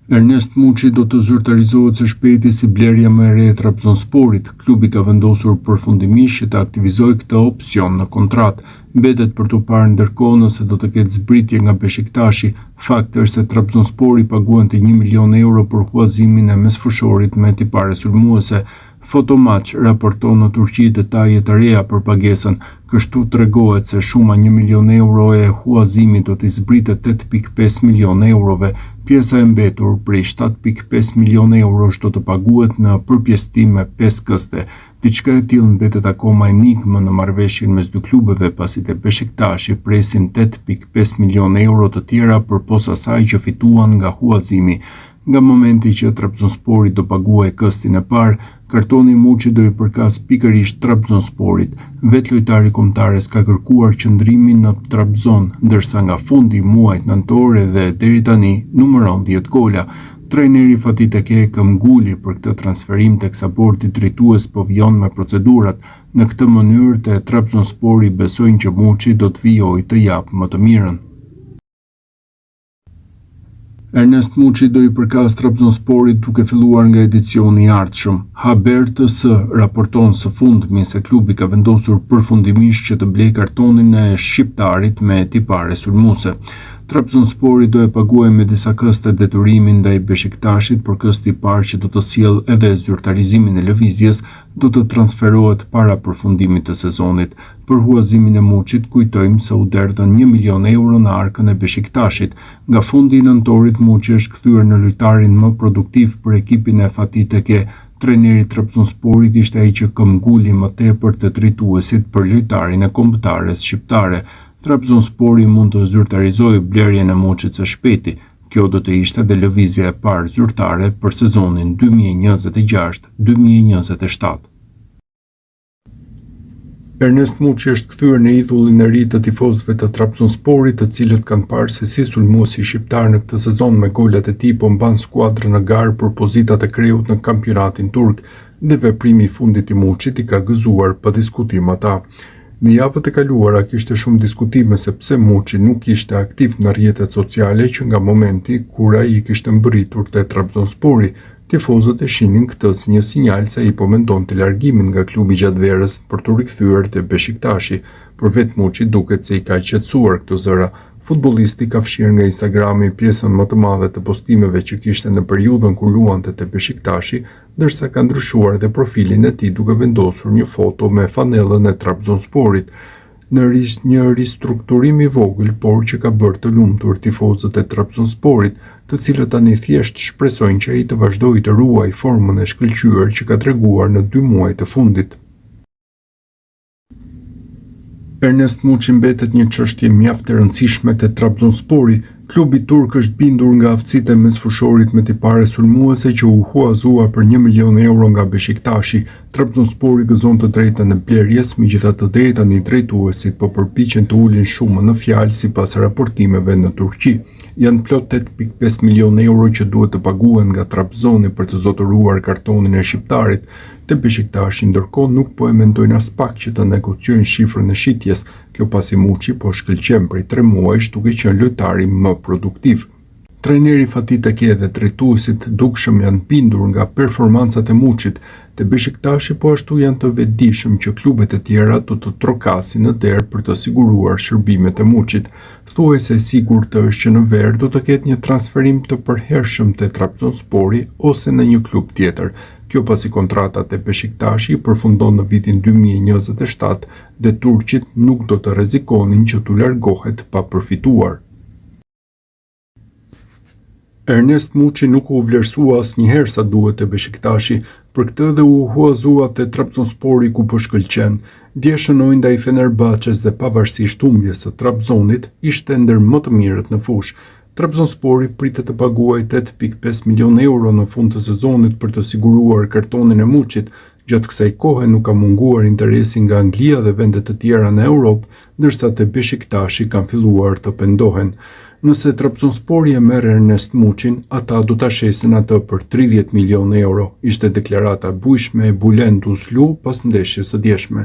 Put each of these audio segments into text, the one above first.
Ernest Muçi do të zyrtarizohet së shpejti si blerja më e re e Trabzonsporit. Klubi ka vendosur përfundimisht që të aktivizojë këtë opsion në kontratë. Mbetet për tu parë ndërkohë nëse do të ketë zbritje nga Beşiktashi. Fakti është se Trabzonspori paguante 1 milion euro për huazimin e mesfushorit me tipare sulmuese. Fotomatch raporton në Turqi detaje të reja për pagesën. Kështu tregohet se shuma 1 milion euro e huazimit do të zbritet 8.5 milion eurove. Pjesa e mbetur prej 7.5 milion eurosh do të paguhet në përpjesëtim me 5 këste. Diçka e tillë mbetet akoma enigmë në marrëveshjen mes dy klubeve pasi te Beşiktashi presin 8.5 milion euro të tjera përpos asaj që fituan nga huazimi. Nga momenti që Trabzonspori do paguaj këstin e parë, kartoni Muçi do I përkas pikërisht Trabzonsporit. Vetë lojtari kombëtares ka kërkuar qëndrimin në Trabzon, ndërsa nga fundi I muajit nëntor dhe deri tani numëron 10 gola. Trajneri Fatih Tekke këmbguli për këtë transferim teksa bordi drejtues po vjon me procedurat. Në këtë mënyrë te Trabzonspori besojnë që Muçi do të vijojë të japë më të mirën. Ernest Muçi do I përkas Trabzonsporit duke filluar nga edicioni I ardhshëm. Haber TS raporton së fundmi se klubi ka vendosur përfundimisht që të blejë kartonin e shqiptarit me tipare sulmuese. Trabzonspori do e paguajë me disa këste deturimin ndaj Beşiktashit, por kësti I parë që do të sjellë edhe zyrtarizimin e lëvizjes do të transferohet para përfundimit të sezonit. Për huazimin e Muçit kujtojmë se u derdhën 1 milion euro në arkën e Beşiktashit. Nga fundi I nëntorit Muçi është kthyer në lojtarin më produktiv për ekipin e Fatih Tekke. Trajneri I Trabzonsporit ishte ai që këmbguli më tepër të drejtuesit për lojtarin e kombëtares shqiptare. Trabzonspori mund të zyrtarizojë blerjen e Muçit së shpejti. Kjo do të ishte dhe lëvizja e parë zyrtare për sezonin 2026-2027. Ernest Muçi është kthyer në idhullin e ri të tifozëve të Trabzonsporit, të cilët kanë parë se si sulmuesi shqiptar në këtë sezon me golat e tij po mban skuadrën në garë për pozitat e kreut në kampionatin turk, dhe veprimi I fundit I Muçit I ka gëzuar pa diskutim ata. Në javët e kaluara kishte shumë diskutime se pse Muçi nuk ishte aktiv në rrjetet sociale që nga momenti kur ai kishte mbërritur te Trabzonspori. Tifozët e shihnin këtë si një sinjal se ai po mendonte largimin nga klubi gjatë verës për të rikthyer te Beşiktashi, por vetë Muçi duket se I ka qetësuar këto zëra. Futbollisti ka fshirë nga Instagrami pjesën më të madhe të postimeve që kishte në periudhën kur luante te Beşiktashi, ndërsa ka ndryshuar dhe profilin e tij duke vendosur një foto me fanellën e Trabzonsporit. Në një ristrukturim I vogël, por që ka bërë të lumtur tifozët e Trabzonsporit, të cilët tani thjesht shpresojnë që ai të vazhdojë të ruajë formën e shkëlqyer që ka treguar në 2 muajt e fundit. Ernest Muçi mbetet një çështje mjaft e rëndësishme te Trabzonspori. Klubi turk është bindur nga aftësitë e mesfushorit me tipare sulmuese që u huazua për 1 milion euro nga Beşiktashi. Trabzonspori gëzon të drejtën e blerjes, megjithatë deri tani drejtuesit po përpiqen të ulin shumën në fjalë sipas raportimeve në Turqi. Janë plot 8.5 milion euro që duhet të paguhen nga Trabzoni për të zotëruar kartonin e shqiptarit. Te Beşiktashi ndërkohë nuk po e mendojnë as pak që të negociojnë shifrën e shitjes, kjo pasi Muçi po shkëlqen prej 3 muajsh duke qenë lojtari më produktiv. Trajneri Fatih Tekke dhe drejtuesit dukshëm janë bindur nga performancat e Muçit. Te Beşiktashi po ashtu janë të vetëdijshëm që klubet e tjera do të trokasin në derë për të siguruar shërbimet e Muçit. Thuajse e sigurt është që në ver do të ketë një transferim të përhershëm te Trabzonspori ose në një klub tjetër. Kjo pasi kontratat e Beşiktashi përfundon në vitin 2027 dhe turqit nuk do të rrezikonin që t'u largohet pa përfituar. Ernest Muçi nuk u vlerësua asnjëherë sa duhet te Beşiktashi, për këtë dhe u huazua te Trabzonspori ku po shkëlqen. Dje shënoi ndaj Fenerbahçes dhe pavarësisht humbjes së Trabzonit, ishte ndër më të mirët në fushë. Trabzonspori pritet të paguajë 8.5 milion euro në fund të sezonit për të siguruar kartonin e Muçit. Gjatë kësaj kohe nuk ka munguar interesi nga Anglia dhe vendet të tjera në Europë, ndërsa te Beşiktashi kanë filluar të pendohen. Nëse Trabzonspori e merr Ernest Muçin, ata do ta shesin atë për 30 milionë euro, ishte deklarata e bujshme e Bülent Uslu pas ndeshjes së djeshme.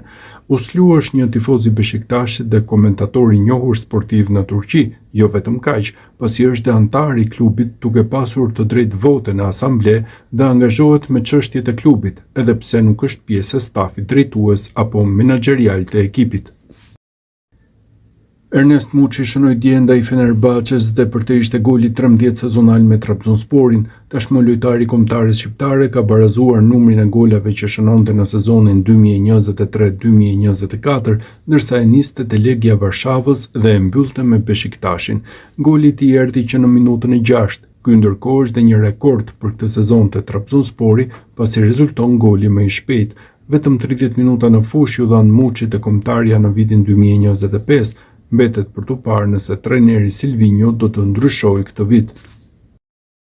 Uslu është një tifoz i Beşiktaşit dhe komentator i njohur sportiv në Turqi, jo vetëm kaq, pasi është dhe antar i klubit duke pasur të drejtë vote në asamble dhe angazhohet me çështjet e klubit, edhe pse nuk është pjesë e stafit drejtues apo menaxherial të ekipit. Ernest Muçi shënoi dje ndaj Fenerbahçes dhe për të ishte goli 13 sezonal me Trabzonsporin. Tashmë lojtari i kombëtares shqiptare ka barazuar numrin e golave që shënonte në sezonin 2023-2024, ndërsa e niste te Legia Varshavës dhe e mbyllte me Beşiktaşin. Goli i tij erdhi që në minutën e 6. Ky ndërkohë është dhe një rekord për këtë sezon te Trabzonspori, pasi rezulton goli më i shpejt. Vetëm 30 minuta në fushë ju dhan Muçit te kombëtarja në vitin 2025. Mbetet për tu parë nëse trajneri Silvinho do të ndryshojë këtë vit.